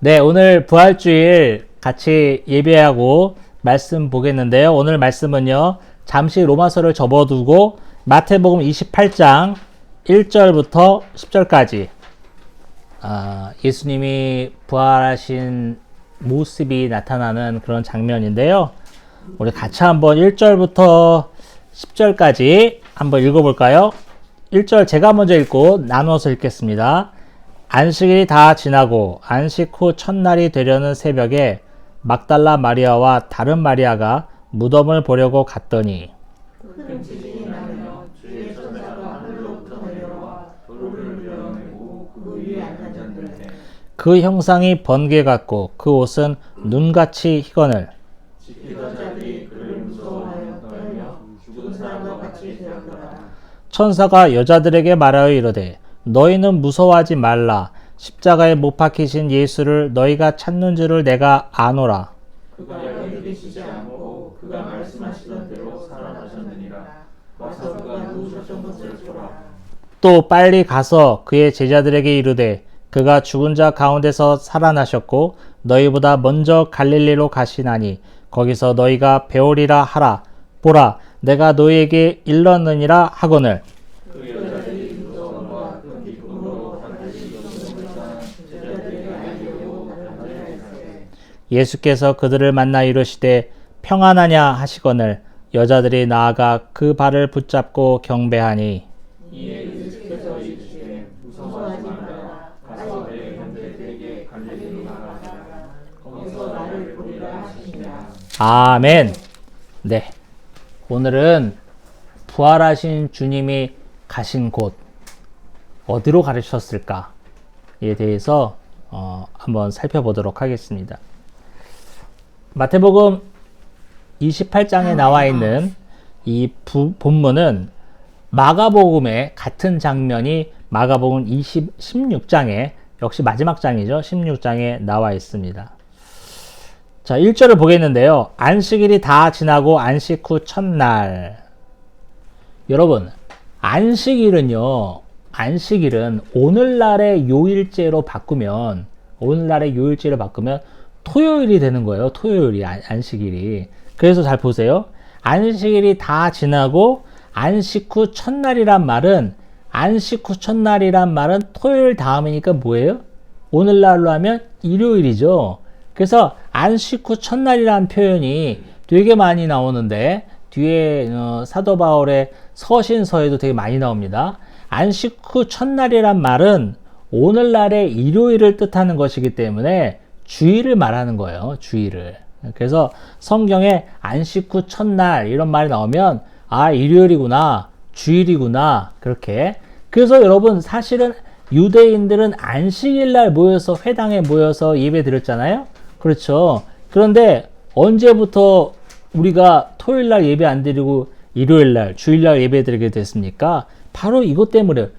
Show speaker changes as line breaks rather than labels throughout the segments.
네, 오늘 부활주일 같이 예배하고 말씀 보겠는데요. 오늘 말씀은요, 잠시 로마서를 접어두고 마태복음 28장 1절부터 10절까지 예수님이 부활하신 모습이 나타나는 그런 장면인데요. 우리 같이 한번 1절부터 10절까지 한번 읽어볼까요? 1절 제가 먼저 읽고 나눠서 읽겠습니다. 안식일이 다 지나고 안식 후 첫날이 되려는 새벽에 막달라 마리아와 다른 마리아가 무덤을 보려고 갔더니
큰 지진이 나며 주의 천사가 하늘로부터 내려와 돌을 밀어내고 그 위에 앉았는데
그 형상이 번개 같고 그 옷은 눈같이 희거늘
지키던 자들이 그를 무서워하여 떨며 죽은 사람과 같이 되었더라.
천사가 여자들에게 말하여 이르되 너희는 무서워하지 말라. 십자가에 못 박히신 예수를 너희가 찾는 줄을 내가 아노라.
그가 너희에게 쉬지 않고 그가 말씀하시던 대로 살아나셨느니라. 와서 그가 누우셨던 것을 보라.
또 빨리 가서 그의 제자들에게 이르되 그가 죽은 자 가운데서 살아나셨고 너희보다 먼저 갈릴리로 가시나니 거기서 너희가 배우리라 하라. 보라, 내가 너희에게 일렀느니라 하거늘.
그 여자들이 무서움과 큰 기쁨으로 반드시 이것을 제자들에게 알리려고 단절했으되
예수께서 그들을 만나 이르시되 평안하냐 하시거늘 여자들이 나아가 그 발을 붙잡고 경배하니
이에 예수께서 이르시되 무서워하지 말라. 가서 내 형제들에게 갈릴리로 가라. 거기서 나를 보리라 하시니라.
아멘. 네, 오늘은 부활하신 주님이 가신 곳 어디로 가르쳤을까에 대해서 한번 살펴보도록 하겠습니다. 마태복음 28장에 나와 있는 이 본문은 마가복음의 같은 장면이 마가복음 16장에 역시 마지막 장이죠. 16장에 나와 있습니다. 자, 1절을 보겠는데요. 안식일이 다 지나고 안식 후 첫날. 여러분, 안식일은 오늘날의 요일제로 바꾸면 토요일이 되는 거예요. 토요일이, 안식일이. 그래서 잘 보세요. 안식일이 다 지나고 안식 후 첫날이란 말은 토요일 다음이니까 뭐예요? 오늘날로 하면 일요일이죠. 그래서 안식 후 첫날이라는 표현이 되게 많이 나오는데 뒤에 사도 바울의 서신서에도 되게 많이 나옵니다. 안식 후 첫날이란 말은 오늘날의 일요일을 뜻하는 것이기 때문에 주일을 말하는 거예요. 주일을. 그래서 성경에 안식 후 첫날 이런 말이 나오면 일요일이구나, 주일이구나, 그렇게. 그래서 여러분, 사실은 유대인들은 안식일날 모여서 회당에 모여서 예배 드렸잖아요. 그렇죠. 그런데 언제부터 우리가 토요일날 예배 안 드리고 일요일날, 주일날 예배 드리게 됐습니까? 바로 이것 때문에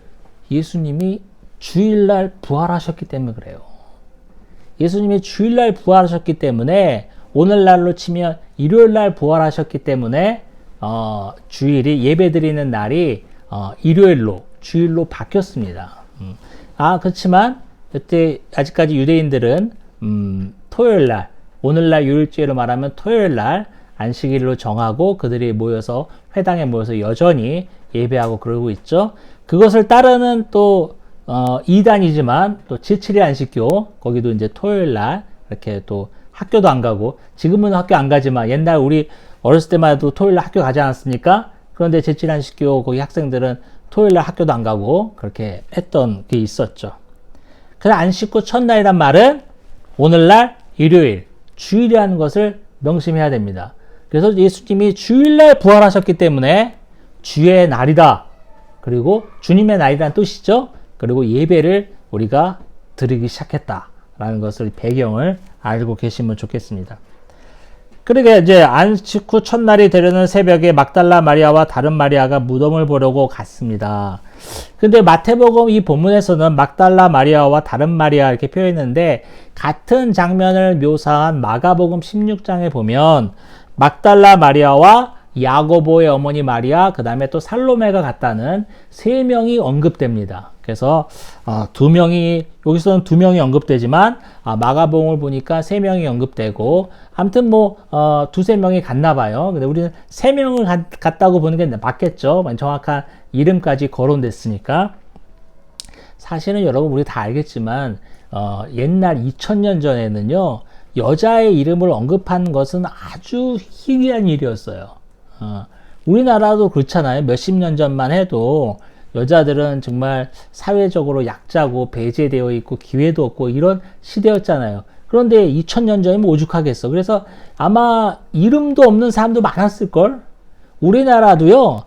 예수님이 주일날 부활하셨기 때문에 그래요. 예수님이 주일날 부활하셨기 때문에 오늘날로 치면 일요일날 부활하셨기 때문에 주일이 예배 드리는 날이 주일로 바뀌었습니다. 그렇지만 그때 아직까지 유대인들은 토요일날, 오늘날 요일제로 말하면 토요일날 안식일로 정하고 그들이 모여서 회당에 모여서 여전히 예배하고 그러고 있죠. 그것을 따르는 또 이단이지만 또 제7일 안식교, 거기도 이제 토요일날 이렇게 또 학교도 안 가고, 지금은 학교 안 가지만 옛날 우리 어렸을 때만 해도 토요일날 학교 가지 않았습니까? 그런데 제7일 안식교 거기 학생들은 토요일날 학교도 안 가고 그렇게 했던 게 있었죠. 그래서 안식 후 첫날이란 말은 오늘날 일요일, 주일이라는 것을 명심해야 됩니다. 그래서 예수님이 주일날 부활하셨기 때문에 주의 날이다. 그리고 주님의 날이라는 뜻이죠. 그리고 예배를 우리가 드리기 시작했다라는 것을 배경을 알고 계시면 좋겠습니다. 그러게 이제 안식 후 첫날이 되려는 새벽에 막달라 마리아와 다른 마리아가 무덤을 보려고 갔습니다. 근데 마태복음 이 본문에서는 막달라 마리아와 다른 마리아 이렇게 표현했는데 같은 장면을 묘사한 마가복음 16장에 보면 막달라 마리아와 야고보의 어머니 마리아, 그 다음에 또 살로메가 갔다는 세 명이 언급됩니다. 그래서 두 명이, 여기서는 두 명이 언급되지만 마가복음을 보니까 세 명이 언급되고, 아무튼 뭐 두세 명이 갔나 봐요. 근데 우리는 세 명을 갔다고 보는 게 맞겠죠. 정확한 이름까지 거론됐으니까. 사실은 여러분 우리 다 알겠지만 옛날 2000년 전에는요, 여자의 이름을 언급하는 것은 아주 희귀한 일이었어요. 우리나라도 그렇잖아요. 몇십 년 전만 해도 여자들은 정말 사회적으로 약자고 배제되어 있고 기회도 없고 이런 시대였잖아요. 그런데 2000년 전이면 오죽하겠어. 그래서 아마 이름도 없는 사람도 많았을걸? 우리나라도요,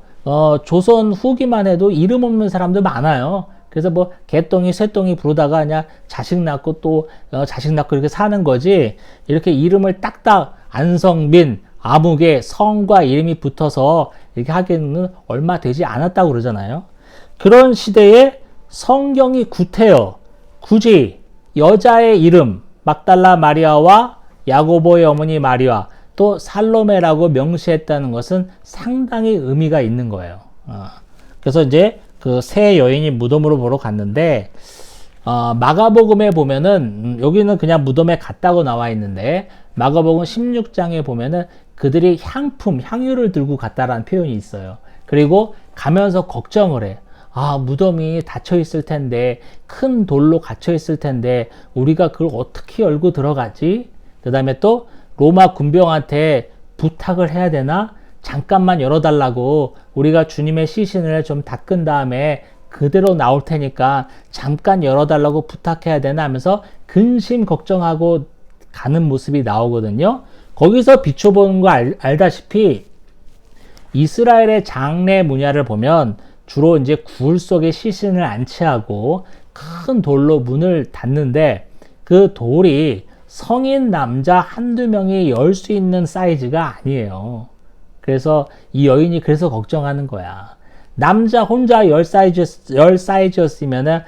조선 후기만 해도 이름 없는 사람도 많아요. 그래서 뭐 개똥이 새똥이 부르다가 그냥 자식 낳고 또 자식 낳고 이렇게 사는 거지, 이렇게 이름을 딱딱 안성민, 아무개, 성과 이름이 붙어서 이렇게 하기에는 얼마 되지 않았다고 그러잖아요. 그런 시대에 성경이 구태여 굳이 여자의 이름 막달라 마리아와 야고보의 어머니 마리아 또 살로메라고 명시했다는 것은 상당히 의미가 있는 거예요. 그래서 이제 그 세 여인이 무덤으로 보러 갔는데, 마가복음에 보면은 여기는 그냥 무덤에 갔다고 나와 있는데, 마가복음 16장에 보면은 그들이 향품, 향유를 들고 갔다라는 표현이 있어요. 그리고 가면서 걱정을 해. 무덤이 닫혀 있을 텐데, 큰 돌로 갇혀 있을 텐데 우리가 그걸 어떻게 열고 들어가지? 그 다음에 또 로마 군병한테 부탁을 해야 되나? 잠깐만 열어달라고, 우리가 주님의 시신을 좀 닦은 다음에 그대로 나올 테니까 잠깐 열어달라고 부탁해야 되나 하면서 근심 걱정하고 가는 모습이 나오거든요. 거기서 비춰보는 거 알다시피 이스라엘의 장례 문야를 보면 주로 이제 굴 속에 시신을 안치하고 큰 돌로 문을 닫는데, 그 돌이 성인 남자 한두 명이 열 수 있는 사이즈가 아니에요. 그래서 이 여인이 그래서 걱정하는 거야. 남자 혼자 열 사이즈였으면은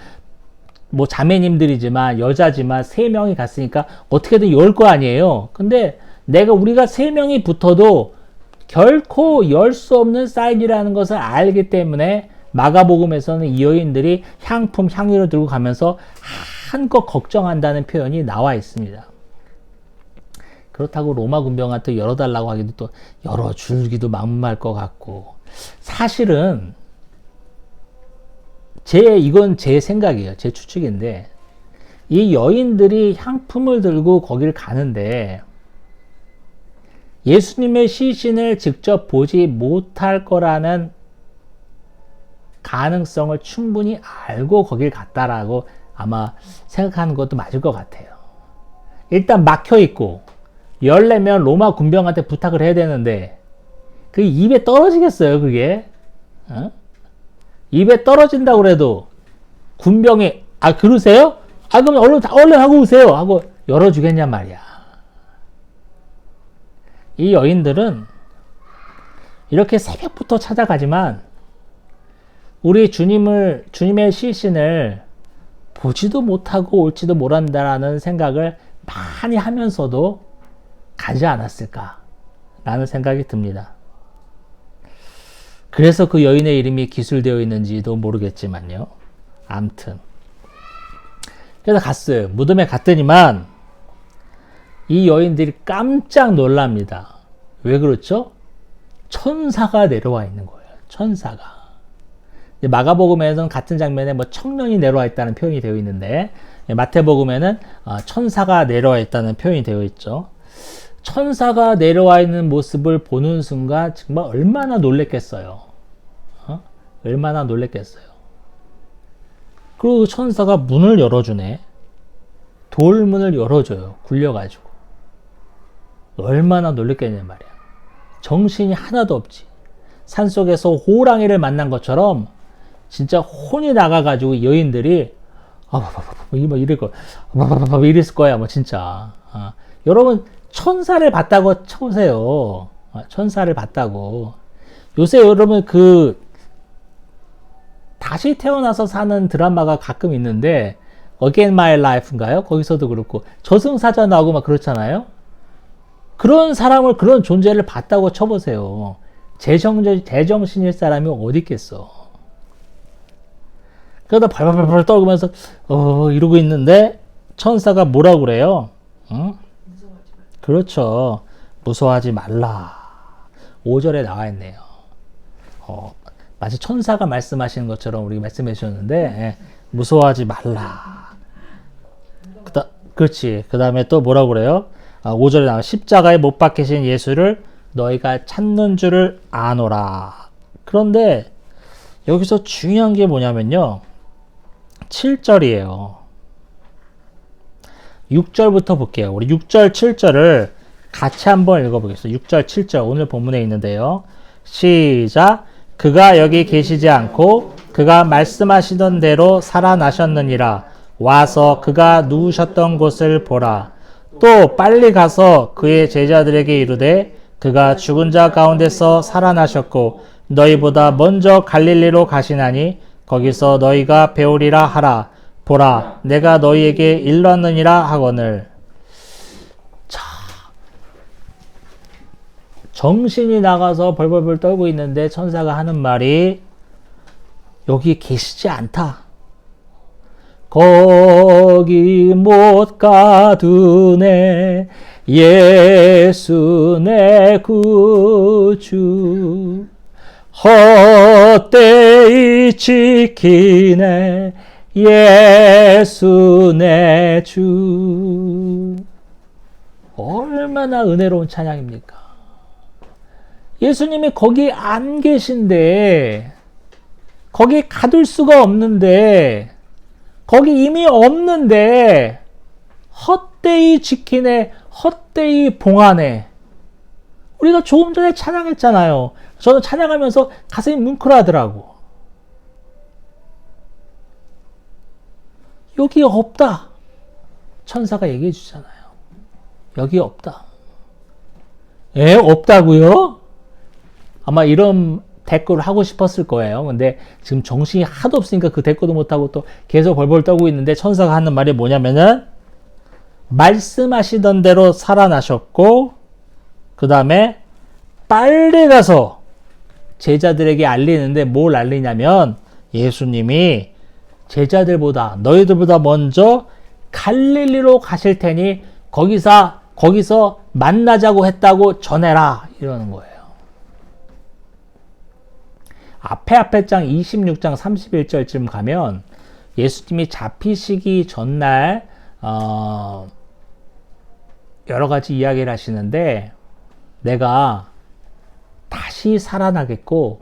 뭐 자매님들이지만 여자지만 세 명이 갔으니까 어떻게든 열 거 아니에요. 근데 우리가 세 명이 붙어도 결코 열 수 없는 사이즈라는 것을 알기 때문에 마가복음에서는 이 여인들이 향품, 향유를 들고 가면서 한껏 걱정한다는 표현이 나와 있습니다. 그렇다고 로마 군병한테 열어달라고 하기도 또 열어주기도 막말 것 같고, 사실은 이건 제 생각이에요. 제 추측인데, 이 여인들이 향품을 들고 거길 가는데 예수님의 시신을 직접 보지 못할 거라는 가능성을 충분히 알고 거길 갔다라고 아마 생각하는 것도 맞을 것 같아요. 일단 막혀 있고 열려면 로마 군병한테 부탁을 해야 되는데 그게 입에 떨어지겠어요, 그게? 입에 떨어진다고 그래도 군병이 그러세요? 그럼 얼른 하고 오세요 하고 열어주겠냔 말이야. 이 여인들은 이렇게 새벽부터 찾아가지만 우리 주님의 시신을 보지도 못하고 올지도 모른다라는 생각을 많이 하면서도 가지 않았을까라는 생각이 듭니다. 그래서 그 여인의 이름이 기술되어 있는지도 모르겠지만요. 암튼 그래서 갔어요. 무덤에 갔더니만 이 여인들이 깜짝 놀랍니다. 왜 그렇죠? 천사가 내려와 있는 거예요. 천사가. 마가복음에서는 같은 장면에 뭐 청년이 내려와 있다는 표현이 되어 있는데, 마태복음에는 천사가 내려와 있다는 표현이 되어 있죠. 천사가 내려와 있는 모습을 보는 순간 정말 얼마나 놀랬겠어요. 얼마나 놀랬겠어요. 그리고 천사가 문을 열어주네. 돌문을 열어줘요. 굴려가지고. 얼마나 놀랬겠냐 말이야. 정신이 하나도 없지. 산속에서 호랑이를 만난 것처럼 진짜 혼이 나가가지고 여인들이 이랬을 거야, 뭐 진짜. 여러분 천사를 봤다고 쳐보세요. 천사를 봤다고. 요새 여러분 다시 태어나서 사는 드라마가 가끔 있는데 Again My Life인가요? 거기서도 그렇고 저승사자 나오고 막 그렇잖아요. 그런 사람을, 그런 존재를 봤다고 쳐보세요. 제정신일 사람이 어디 있겠어. 그러다 발발발발 떨면서 이러고 있는데 천사가 뭐라고 그래요? 응? 그렇죠. 무서워하지 말라. 5절에 나와 있네요. 마치 천사가 말씀하시는 것처럼 우리 말씀해 주셨는데 무서워하지 말라. 그렇지. 그 다음에 또 뭐라고 그래요? 5절에 나와 십자가에 못 박히신 예수를 너희가 찾는 줄을 아노라. 그런데 여기서 중요한 게 뭐냐면요. 7절이에요. 6절부터 볼게요. 우리 6절, 7절을 같이 한번 읽어보겠습니다. 6절, 7절 오늘 본문에 있는데요. 시작. 그가 여기 계시지 않고 그가 말씀하시던 대로 살아나셨느니라. 와서 그가 누우셨던 곳을 보라. 또 빨리 가서 그의 제자들에게 이르되 그가 죽은 자 가운데서 살아나셨고 너희보다 먼저 갈릴리로 가시나니 거기서 너희가 배우리라 하라. 보라, 내가 너희에게 일렀느니라 하거늘. 자, 정신이 나가서 벌벌벌 떨고 있는데 천사가 하는 말이 여기 계시지 않다. 거기 못 가두네 예수 내 구주 헛되이 지키네 예수 내 주. 얼마나 은혜로운 찬양입니까? 예수님이 거기 안 계신데 거기 가둘 수가 없는데 거기 이미 없는데 헛되이 지키네 헛되이 봉하네. 우리가 조금 전에 찬양했잖아요. 저는 찬양하면서 가슴이 뭉클하더라고. 여기 없다. 천사가 얘기해 주잖아요. 여기 없다. 없다고요? 아마 이런 댓글을 하고 싶었을 거예요. 근데 지금 정신이 하도 없으니까 그 댓글도 못하고 또 계속 벌벌 떨고 있는데 천사가 하는 말이 뭐냐면은 말씀하시던 대로 살아나셨고 그 다음에 빨리 가서 제자들에게 알리는데 뭘 알리냐면 예수님이 제자들보다 너희들보다 먼저 갈릴리로 가실 테니 거기서 만나자고 했다고 전해라 이러는 거예요. 앞에 장 26장 31절쯤 가면 예수님이 잡히시기 전날 여러 가지 이야기를 하시는데 내가 다시 살아나겠고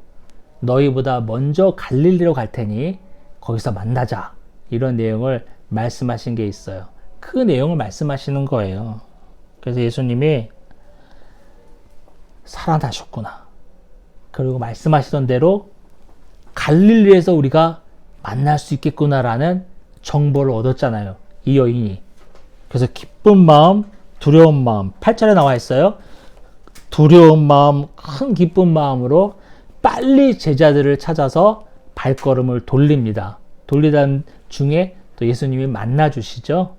너희보다 먼저 갈릴리로 갈 테니 거기서 만나자 이런 내용을 말씀하신 게 있어요. 그 내용을 말씀하시는 거예요. 그래서 예수님이 살아나셨구나. 그리고 말씀하시던 대로 갈릴리에서 우리가 만날 수 있겠구나라는 정보를 얻었잖아요. 이 여인이. 그래서 기쁜 마음, 두려운 마음, 8절에 나와 있어요. 두려운 마음, 큰 기쁜 마음으로 빨리 제자들을 찾아서 발걸음을 돌립니다. 돌리던 중에 또 예수님이 만나주시죠.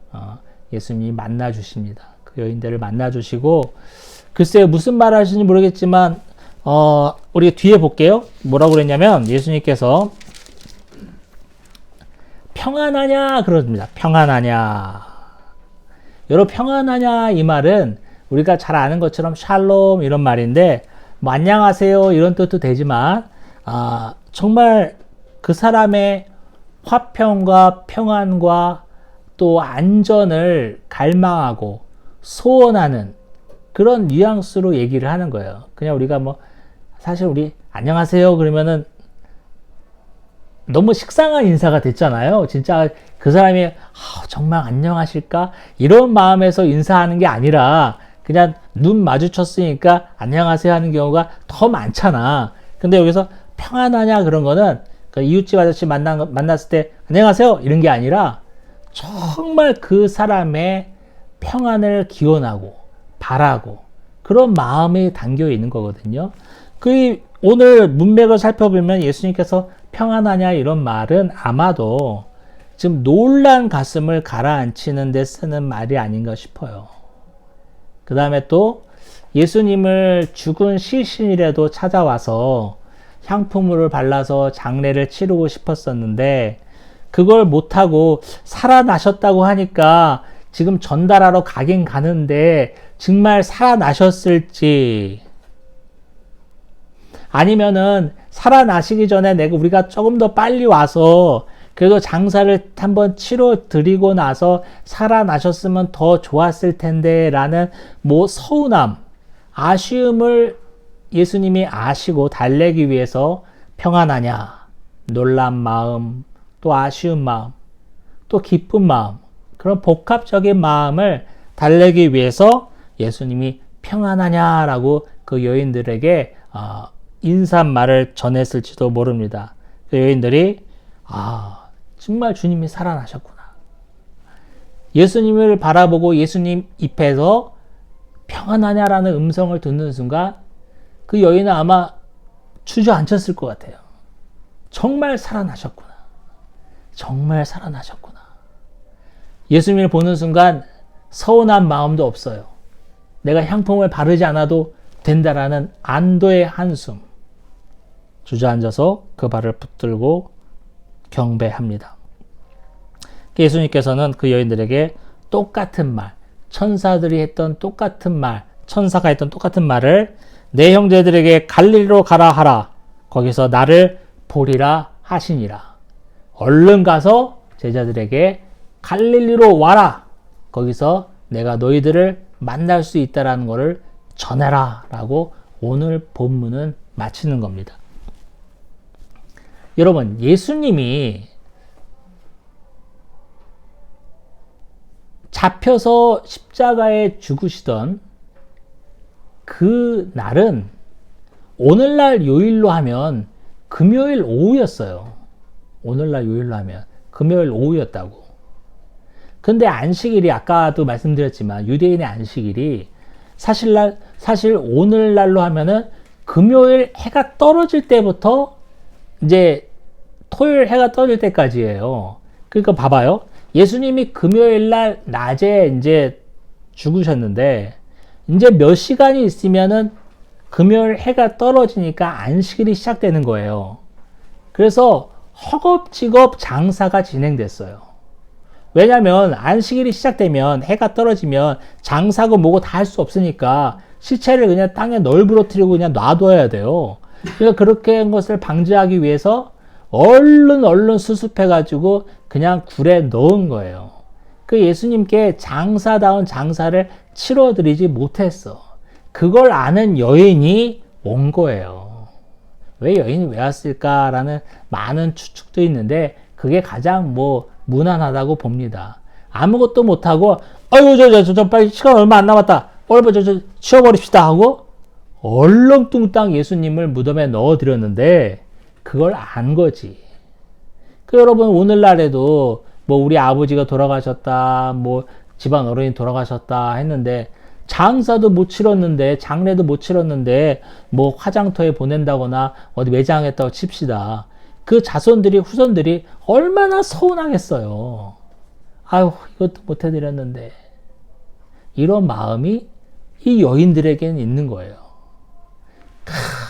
예수님이 만나주십니다. 그 여인들을 만나주시고 글쎄요 무슨 말 하시는지 모르겠지만 우리 뒤에 볼게요. 뭐라고 그랬냐면 예수님께서 평안하냐 그럽니다. 평안하냐. 여러분 평안하냐 이 말은 우리가 잘 아는 것처럼 샬롬 이런 말인데 뭐 안녕하세요 이런 뜻도 되지만 정말 그 사람의 화평과 평안과 또 안전을 갈망하고 소원하는 그런 뉘앙스로 얘기를 하는 거예요. 그냥 우리가 뭐 사실 우리 안녕하세요 그러면은 너무 식상한 인사가 됐잖아요. 진짜 그 사람이 정말 안녕하실까 이런 마음에서 인사하는 게 아니라 그냥 눈 마주쳤으니까 안녕하세요 하는 경우가 더 많잖아. 근데 여기서 평안하냐 그런 거는 그 이웃집 아저씨 만났을 때 안녕하세요 이런 게 아니라 정말 그 사람의 평안을 기원하고 바라고 그런 마음이 담겨 있는 거거든요. 오늘 문맥을 살펴보면 예수님께서 평안하냐 이런 말은 아마도 지금 놀란 가슴을 가라앉히는 데 쓰는 말이 아닌가 싶어요. 그 다음에 또 예수님을 죽은 시신이라도 찾아와서 향품을 발라서 장례를 치르고 싶었었는데 그걸 못하고 살아나셨다고 하니까 지금 전달하러 가긴 가는데 정말 살아나셨을지, 아니면은 살아나시기 전에 우리가 조금 더 빨리 와서 그래도 장사를 한번 치러 드리고 나서 살아나셨으면 더 좋았을 텐데 라는 서운함, 아쉬움을 예수님이 아시고 달래기 위해서 평안하냐, 놀란 마음, 또 아쉬운 마음, 또 기쁜 마음, 그런 복합적인 마음을 달래기 위해서 예수님이 평안하냐라고 그 여인들에게 인사말을 전했을지도 모릅니다. 그 여인들이 정말 주님이 살아나셨구나. 예수님을 바라보고 예수님 입에서 평안하냐라는 음성을 듣는 순간 그 여인은 아마 주저앉혔을 것 같아요. 정말 살아나셨구나. 정말 살아나셨구나. 예수님을 보는 순간 서운한 마음도 없어요. 내가 향품을 바르지 않아도 된다라는 안도의 한숨. 주저앉아서 그 발을 붙들고 경배합니다. 예수님께서는 그 여인들에게 똑같은 말, 천사들이 했던 똑같은 말, 천사가 했던 똑같은 말을 내 형제들에게 갈릴리로 가라 하라. 거기서 나를 보리라 하시니라. 얼른 가서 제자들에게 갈릴리로 와라. 거기서 내가 너희들을 만날 수 있다라는 것을 전해라 라고 오늘 본문은 마치는 겁니다. 여러분, 예수님이 잡혀서 십자가에 죽으시던 그 날은 오늘날 요일로 하면 금요일 오후였어요. 오늘날 요일로 하면 금요일 오후였다고. 근데 안식일이 아까도 말씀드렸지만 유대인의 안식일이 사실 오늘날로 하면은 금요일 해가 떨어질 때부터 이제 토요일 해가 떠질 때까지예요. 그러니까 봐봐요. 예수님이 금요일 날 낮에 이제 죽으셨는데 이제 몇 시간이 있으면은 금요일 해가 떨어지니까 안식일이 시작되는 거예요. 그래서 허겁지겁 장사가 진행됐어요. 왜냐면 안식일이 시작되면 해가 떨어지면 장사고 뭐고 다 할 수 없으니까 시체를 그냥 땅에 널브러뜨리고 그냥 놔둬야 돼요. 그러니까 그렇게 한 것을 방지하기 위해서 얼른 수습해가지고 그냥 굴에 넣은 거예요. 그 예수님께 장사다운 장사를 치러드리지 못했어. 그걸 아는 여인이 온 거예요. 왜 여인이 왜 왔을까라는 많은 추측도 있는데 그게 가장 무난하다고 봅니다. 아무것도 못하고 아이고 저 빨리 시간 얼마 안 남았다. 얼른 저 치워버립시다 하고 얼렁뚱땅 예수님을 무덤에 넣어드렸는데 그걸 안 거지. 여러분 오늘날에도 우리 아버지가 돌아가셨다, 집안 어른이 돌아가셨다 했는데 장사도 못 치렀는데 장례도 못 치렀는데 화장터에 보낸다거나 어디 매장했다고 칩시다. 그 자손들이 후손들이 얼마나 서운하겠어요. 아유 이것도 못 해드렸는데. 이런 마음이 이 여인들에게는 있는 거예요.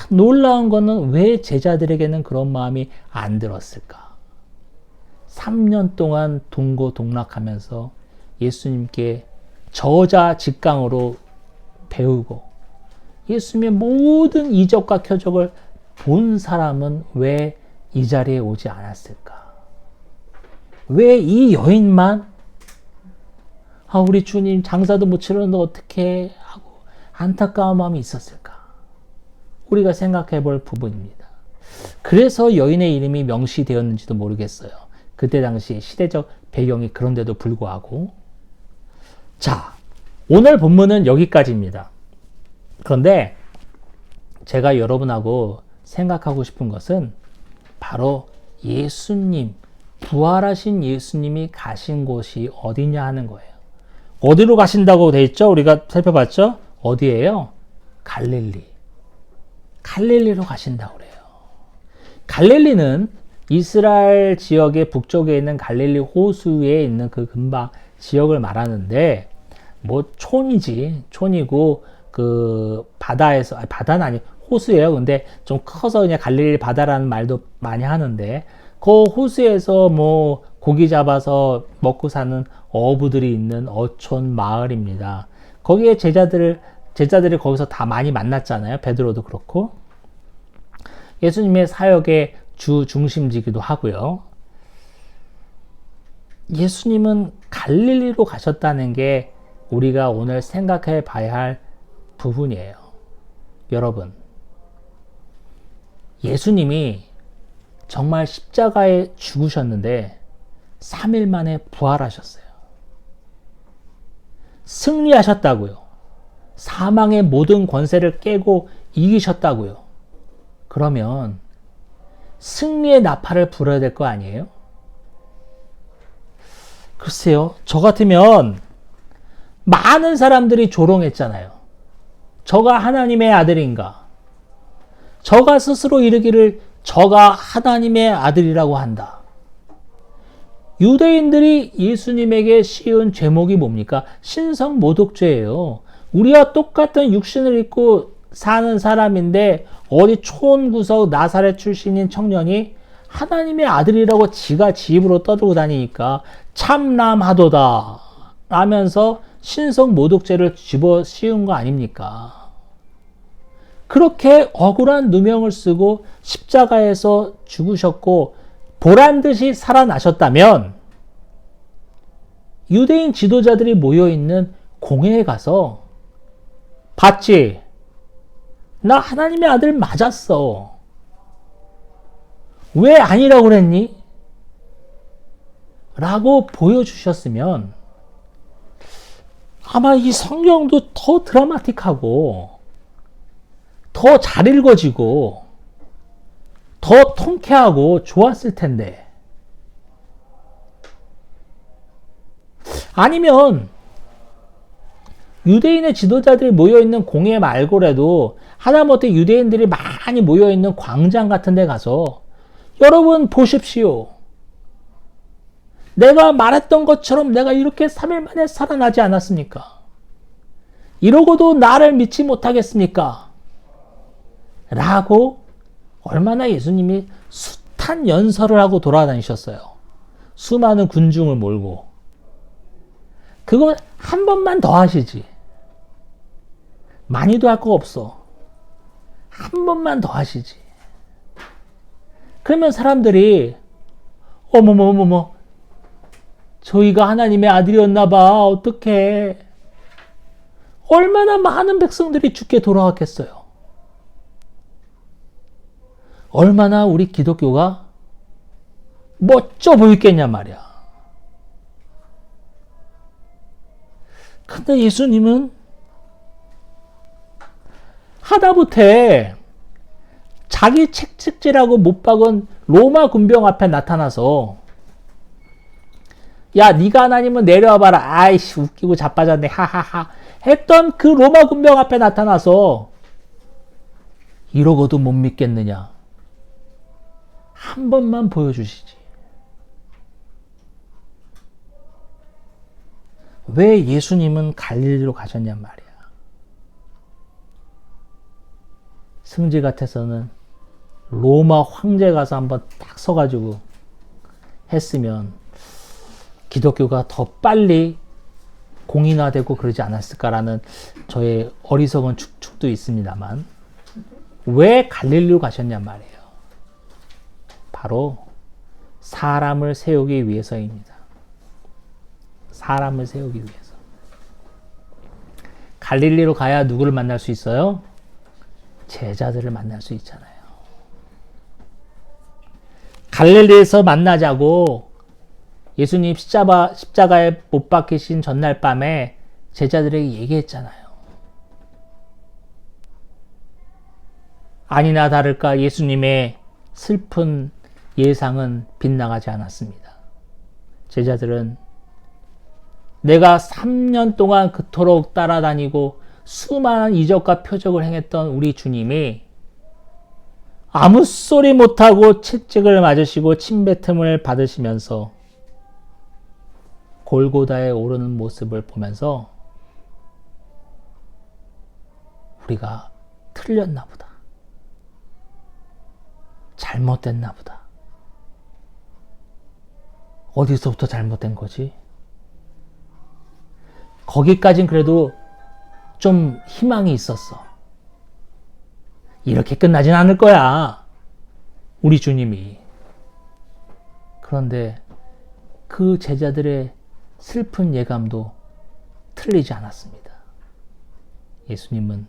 놀라운 거는 왜 제자들에게는 그런 마음이 안 들었을까? 3년 동안 동고동락하면서 예수님께 저자직강으로 배우고 예수님의 모든 이적과 표적을 본 사람은 왜 이 자리에 오지 않았을까? 왜 이 여인만 우리 주님 장사도 못 치르는데 어떻게 하고 안타까운 마음이 있었을까? 우리가 생각해 볼 부분입니다. 그래서 여인의 이름이 명시되었는지도 모르겠어요. 그때 당시 시대적 배경이 그런데도 불구하고. 자, 오늘 본문은 여기까지입니다. 그런데 제가 여러분하고 생각하고 싶은 것은 바로 예수님, 부활하신 예수님이 가신 곳이 어디냐 하는 거예요. 어디로 가신다고 돼 있죠? 우리가 살펴봤죠? 어디예요? 갈릴리. 갈릴리로 가신다고 그래요. 갈릴리는 이스라엘 지역의 북쪽에 있는 갈릴리 호수에 있는 그 근방 지역을 말하는데 촌이지. 촌이고 그 바다에서, 아니, 바다는 아니, 호수예요. 근데 좀 커서 그냥 갈릴리 바다라는 말도 많이 하는데, 그 호수에서 뭐 고기 잡아서 먹고 사는 어부들이 있는 어촌 마을입니다. 거기에 제자들이 거기서 다 많이 만났잖아요. 베드로도 그렇고. 예수님의 사역의 주 중심지기도 하고요. 예수님은 갈릴리로 가셨다는 게 우리가 오늘 생각해 봐야 할 부분이에요. 여러분, 예수님이 정말 십자가에 죽으셨는데 3일 만에 부활하셨어요. 승리하셨다고요. 사망의 모든 권세를 깨고 이기셨다고요. 그러면 승리의 나팔을 불어야 될 거 아니에요? 글쎄요, 저 같으면 많은 사람들이 조롱했잖아요. 저가 하나님의 아들인가? 저가 스스로 이르기를 저가 하나님의 아들이라고 한다. 유대인들이 예수님에게 씌운 죄목이 뭡니까? 신성모독죄예요. 우리와 똑같은 육신을 입고 사는 사람인데 어디 촌구석 나사렛 출신인 청년이 하나님의 아들이라고 지가 지 입으로 떠들고 다니니까 참남하도다 라면서 신성모독죄를 집어 씌운 거 아닙니까? 그렇게 억울한 누명을 쓰고 십자가에서 죽으셨고 보란듯이 살아나셨다면 유대인 지도자들이 모여있는 공회에 가서 봤지? 나 하나님의 아들 맞았어. 왜 아니라고 그랬니? 라고 보여주셨으면 아마 이 성경도 더 드라마틱하고 더 잘 읽어지고 더 통쾌하고 좋았을 텐데. 아니면 유대인의 지도자들이 모여있는 공회 말고라도 하다못해 유대인들이 많이 모여있는 광장 같은 데 가서 여러분 보십시오. 내가 말했던 것처럼 내가 이렇게 3일 만에 살아나지 않았습니까? 이러고도 나를 믿지 못하겠습니까? 라고 얼마나 예수님이 숱한 연설을 하고 돌아다니셨어요. 수많은 군중을 몰고. 그거 한 번만 더 하시지. 많이도 할 거 없어. 한 번만 더 하시지. 그러면 사람들이 어머머머머 저희가 하나님의 아들이었나 봐. 어떡해. 얼마나 많은 백성들이 죽게 돌아왔겠어요. 얼마나 우리 기독교가 멋져 보이겠냐 말이야. 근데 예수님은 하다못해 자기 채찍질하고 못 박은 로마 군병 앞에 나타나서 야 네가 하나님은 내려와봐라. 아이씨 웃기고 자빠졌네. 하하하 했던 그 로마 군병 앞에 나타나서 이러고도 못 믿겠느냐. 한 번만 보여주시지. 왜 예수님은 갈릴리로 가셨냔 말이야. 승지 같아서는 로마 황제 가서 한번 딱 서가지고 했으면 기독교가 더 빨리 공인화되고 그러지 않았을까라는 저의 어리석은 추측도 있습니다만 왜 갈릴리로 가셨냔 말이에요. 바로 사람을 세우기 위해서입니다. 사람을 세우기 위해서. 갈릴리로 가야 누구를 만날 수 있어요? 제자들을 만날 수 있잖아요. 갈릴리에서 만나자고 예수님 십자가에 못 박히신 전날 밤에 제자들에게 얘기했잖아요. 아니나 다를까 예수님의 슬픈 예상은 빗나가지 않았습니다. 제자들은 내가 3년 동안 그토록 따라다니고 수많은 이적과 표적을 행했던 우리 주님이 아무 소리 못하고 채찍을 맞으시고 침뱉음을 받으시면서 골고다에 오르는 모습을 보면서 우리가 틀렸나 보다. 잘못됐나 보다. 어디서부터 잘못된 거지? 거기까진 그래도 좀 희망이 있었어. 이렇게 끝나진 않을 거야. 우리 주님이. 그런데 그 제자들의 슬픈 예감도 틀리지 않았습니다. 예수님은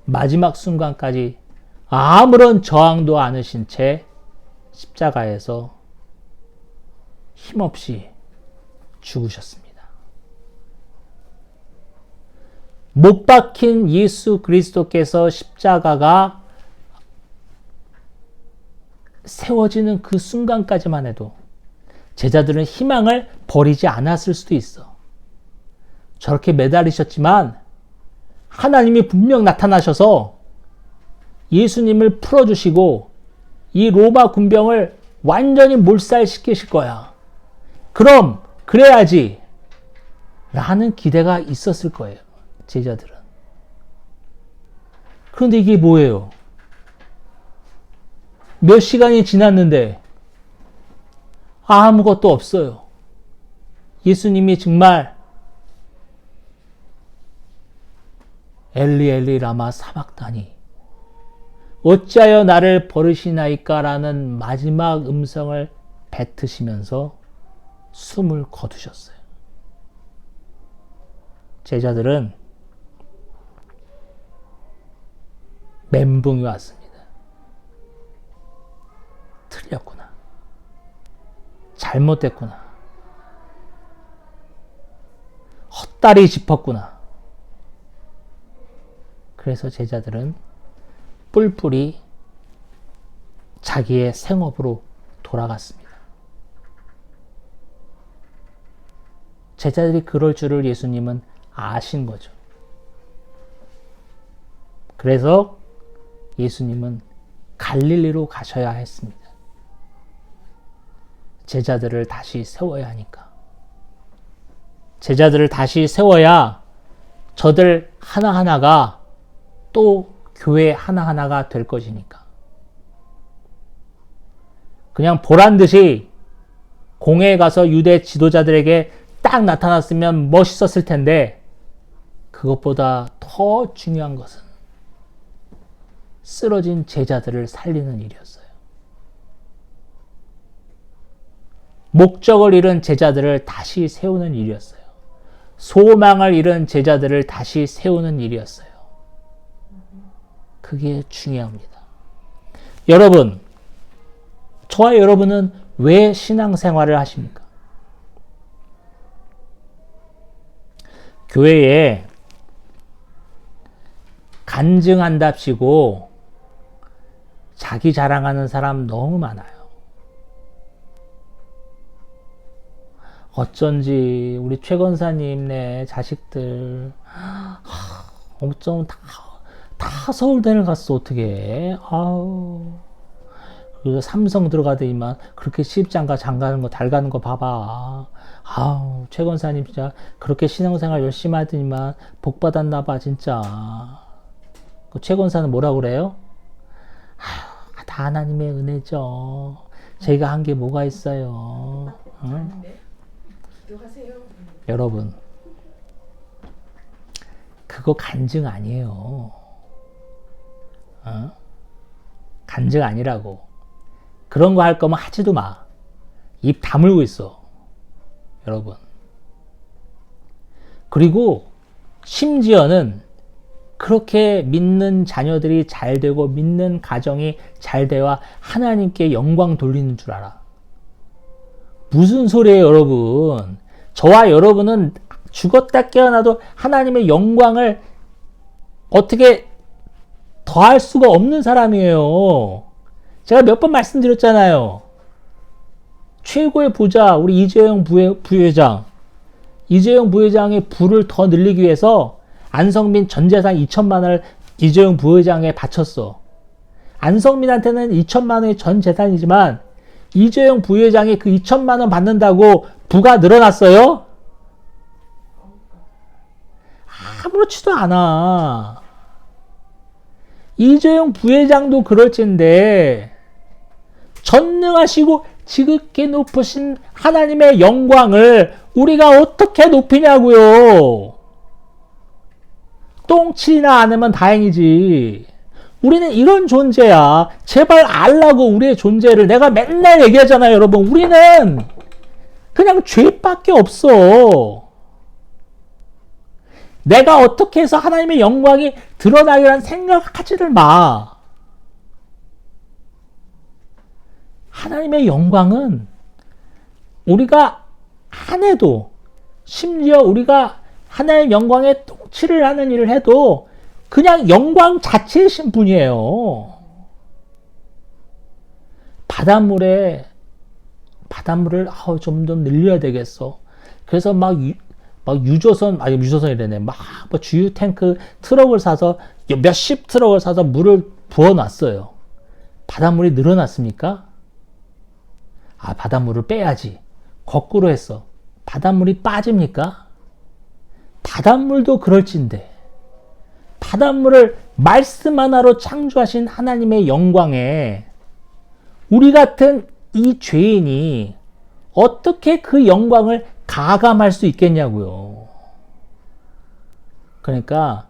마지막 순간까지 아무런 저항도 않으신 채 십자가에서 힘없이 죽으셨습니다. 못 박힌 예수 그리스도께서 십자가가 세워지는 그 순간까지만 해도 제자들은 희망을 버리지 않았을 수도 있어. 저렇게 매달리셨지만 하나님이 분명 나타나셔서 예수님을 풀어주시고 이 로마 군병을 완전히 몰살시키실 거야. 그럼 그래야지 라는 기대가 있었을 거예요. 제자들은. 그런데 이게 뭐예요? 몇 시간이 지났는데 아무것도 없어요. 예수님이 정말 엘리 엘리 라마 사박다니 어찌하여 나를 버리시나이까 라는 마지막 음성을 뱉으시면서 숨을 거두셨어요. 제자들은 멘붕이 왔습니다. 틀렸구나. 잘못됐구나. 헛다리 짚었구나. 그래서 제자들은 뿔뿔이 자기의 생업으로 돌아갔습니다. 제자들이 그럴 줄을 예수님은 아신 거죠. 그래서 예수님은 갈릴리로 가셔야 했습니다. 제자들을 다시 세워야 하니까. 제자들을 다시 세워야 저들 하나하나가 또 교회 하나하나가 될 것이니까. 그냥 보란 듯이 공회에 가서 유대 지도자들에게 딱 나타났으면 멋있었을 텐데 그것보다 더 중요한 것은 쓰러진 제자들을 살리는 일이었어요. 목적을 잃은 제자들을 다시 세우는 일이었어요. 소망을 잃은 제자들을 다시 세우는 일이었어요. 그게 중요합니다. 여러분, 저와 여러분은 왜 신앙생활을 하십니까? 교회에 간증한답시고 자기 자랑하는 사람 너무 많아요. 어쩐지 우리 최 권사님네 자식들 어쩜 다 서울대를 갔어. 어떻게? 아우. 그리고 삼성 들어가더니만 그렇게 시집장가 장가는 거 달가는 거 봐봐. 아우, 최 권사님 진짜 그렇게 신앙생활 열심히 하더니만 복 받았나 봐 진짜. 그 최 권사는 뭐라 그래요? 아유, 다 하나님의 은혜죠. 저희가 한 게 뭐가 있어요. 응? 여러분, 그거 간증 아니에요. 간증 아니라고. 그런 거 할 거면 하지도 마. 입 다물고 있어. 여러분. 그리고 심지어는 그렇게 믿는 자녀들이 잘 되고 믿는 가정이 잘 되어 하나님께 영광 돌리는 줄 알아. 무슨 소리예요, 여러분? 저와 여러분은 죽었다 깨어나도 하나님의 영광을 어떻게 더할 수가 없는 사람이에요. 제가 몇 번 말씀드렸잖아요. 최고의 부자, 우리 이재용 부회장. 이재용 부회장의 부를 더 늘리기 위해서 안성민 전 재산 2천만 원을 이재용 부회장에 바쳤어. 안성민한테는 2천만 원이 전 재산이지만 이재용 부회장이 그 2천만 원 받는다고 부가 늘어났어요? 아무렇지도 않아. 이재용 부회장도 그럴진데 전능하시고 지극히 높으신 하나님의 영광을 우리가 어떻게 높이냐고요. 똥칠이나 안 하면 다행이지. 우리는 이런 존재야. 제발 알라고 우리의 존재를. 내가 맨날 얘기하잖아요, 여러분. 우리는 그냥 죄밖에 없어. 내가 어떻게 해서 하나님의 영광이 드러나기란 생각하지를 마. 하나님의 영광은 우리가 안 해도, 심지어 우리가 하나님의 영광에 똥칠을 하는 일을 해도 그냥 영광 자체이신 분이에요. 바닷물을 좀 더 늘려야 되겠어. 그래서 막 유조선이래네. 막 주유 탱크 트럭을 사서 몇십 트럭을 사서 물을 부어놨어요. 바닷물이 늘어났습니까? 바닷물을 빼야지. 거꾸로 했어. 바닷물이 빠집니까? 바닷물도 그럴진데. 바닷물을 말씀 하나로 창조하신 하나님의 영광에 우리 같은 이 죄인이 어떻게 그 영광을 가감할 수 있겠냐고요. 그러니까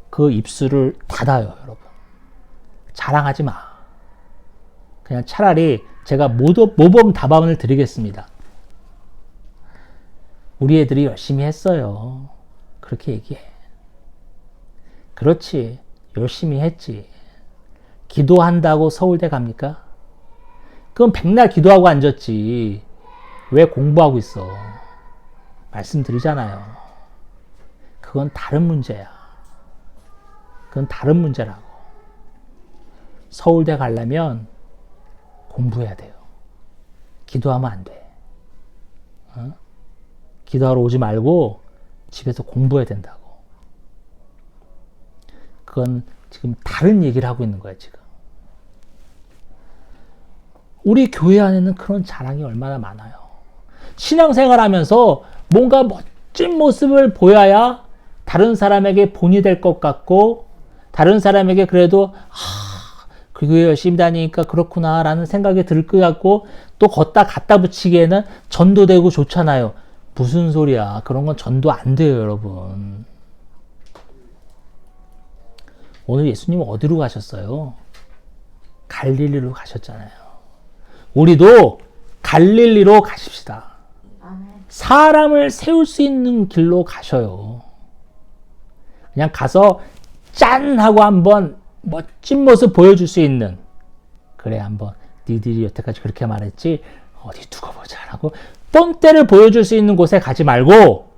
그 입술을 닫아요, 여러분. 자랑하지 마. 그냥 차라리 제가 모범 답안을 드리겠습니다. 우리 애들이 열심히 했어요. 그렇게 얘기해. 그렇지. 열심히 했지. 기도한다고 서울대 갑니까? 그럼 백날 기도하고 앉았지. 왜 공부하고 있어? 말씀드리잖아요. 그건 다른 문제야. 그건 다른 문제라고. 서울대 가려면 공부해야 돼요. 기도하면 안 돼. 기도하러 오지 말고 집에서 공부해야 된다고. 그건 지금 다른 얘기를 하고 있는 거야, 지금. 우리 교회 안에는 그런 자랑이 얼마나 많아요. 신앙생활 하면서 뭔가 멋진 모습을 보여야 다른 사람에게 본이 될 것 같고, 다른 사람에게 그래도, 그 교회 열심히 다니니까 그렇구나 라는 생각이 들 것 같고, 또 걷다 갖다 붙이기에는 전도되고 좋잖아요. 무슨 소리야. 그런 건 전도 안 돼요, 여러분. 오늘 예수님은 어디로 가셨어요? 갈릴리로 가셨잖아요. 우리도 갈릴리로 가십시다. 사람을 세울 수 있는 길로 가셔요. 그냥 가서 짠 하고 한번 멋진 모습 보여줄 수 있는, 그래 한번 니들이 여태까지 그렇게 말했지 어디 두고 보자 라고 뻔때를 보여줄 수 있는 곳에 가지 말고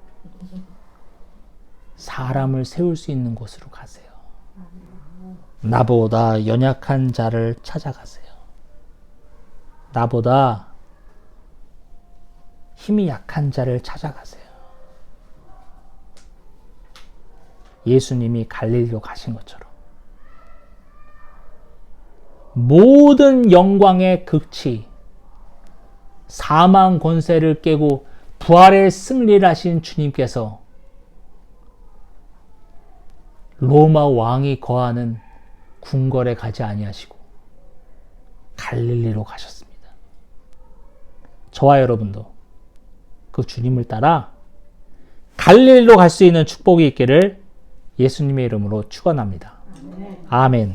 사람을 세울 수 있는 곳으로 가세요. 나보다 연약한 자를 찾아가세요. 나보다 힘이 약한 자를 찾아가세요. 예수님이 갈릴리로 가신 것처럼 모든 영광의 극치, 사망 권세를 깨고 부활의 승리를 하신 주님께서 로마 왕이 거하는 궁궐에 가지 아니하시고 갈릴리로 가셨습니다. 저와 여러분도 그 주님을 따라 갈릴리로 갈 수 있는 축복이 있기를 예수님의 이름으로 축원합니다. 아멘.